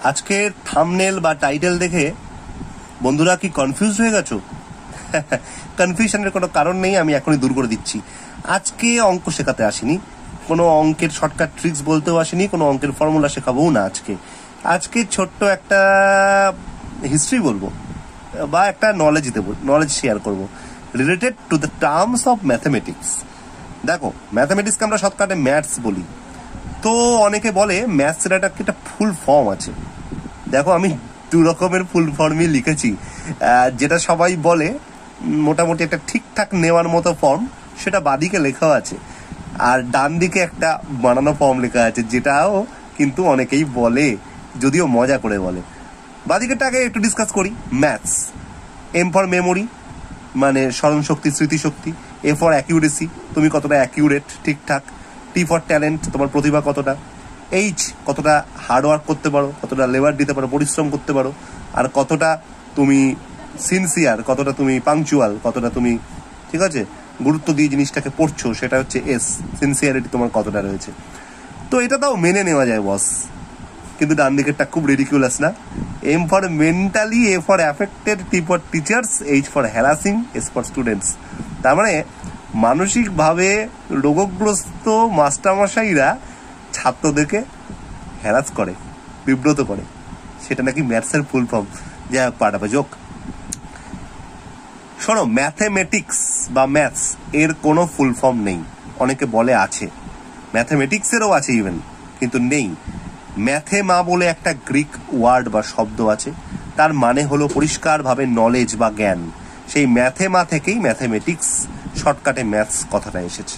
আজকে থাম্বনেল বা টাইটেল দেখে বন্ধুরা কি কনফিউজ হয়ে গেছো? কনফিউশনের কোনো কারণ নেই, আমি এখনই দূর করে দিচ্ছি। আজকে অঙ্ক শেখাতে আসিনি, কোনো অঙ্কের শর্টকাট ট্রিক্স বলতেও আসিনি, কোনো অঙ্কের ফর্মুলা শেখাবও না। আজকে ছোট্ট একটা হিস্ট্রি বলবো বা একটা নলেজ দেবো, নলেজ শেয়ার করবো related to the terms of mathematics. দেখো, ম্যাথামেটিক্সকে আমরা শর্টকাটে ম্যাথস বলি। তো অনেকে বলে ম্যাথসের একটা ফুল ফর্ম আছে। দেখো, আমি দু রকমের ফুল ফর্মই লিখেছি। যেটা সবাই বলে মোটামুটি একটা ঠিকঠাক নেওয়ার মতো ফর্ম, সেটা বাদিকে লেখাও আছে, আর ডান দিকে একটা বানানো ফর্ম লেখা আছে, যেটাও কিন্তু অনেকেই বলে, যদিও মজা করে বলে। বাদিকেটাকে একটু ডিসকাস করি। ম্যাথস, এম ফর মেমোরি, মানে স্মরণ শক্তি, স্মৃতিশক্তি। এ ফর অ্যাকিউরেসি, তুমি কতটা অ্যাকিউরেট, ঠিকঠাক। টি ফর ট্যালেন্ট, তোমার প্রতিভা কতটা। এইচ, কতটা হার্ডওয়ার্ক করতে পারো, কতটা লেবার দিতে পারো, পরিশ্রম করতে পারো। আর কতটা তুমি সিনসিয়ার, কতটা তুমি পাংচুয়াল, কতটা তুমি ঠিক আছে গুরুত্ব দিয়ে জিনিসটাকে পড়ছো, সেটা হচ্ছে এস, সিনসিয়ারিটি তোমার কতটা রয়েছে। তো এটা তাও মেনে নেওয়া যায় বস, কিন্তু ডান দিকেরটা খুব রিডিকুলাস না? M for mentally, A for affected, T for teachers, H for harassing, S for students. তার মানে মানসিকভাবে রোগগ্রস্ত মাস্টারমশাইরা ছাত্রদেরকে হ্যারাস করে, বিব্রত করে, সেটা নাকি ম্যাথসের ফুল ফর্ম। যাই হোক, পাঠাবে যোগ। শোনো, ম্যাথমেটিক্স বা ম্যাথস এর কোনো ফুল ফর্ম নেই। অনেকে বলে আছে, ম্যাথমেটিক্সেরও আছে ইভেন, কিন্তু নেই। ম্যাথেমা বলে একটা গ্রিক ওয়ার্ড বা শব্দ আছে, তার মানে হলো পরিষ্কারভাবে নলেজ বা জ্ঞান। সেই ম্যাথেমা থেকেই ম্যাথমেটিক্স, শর্টকাটে ম্যাথস কথাটা এসেছে।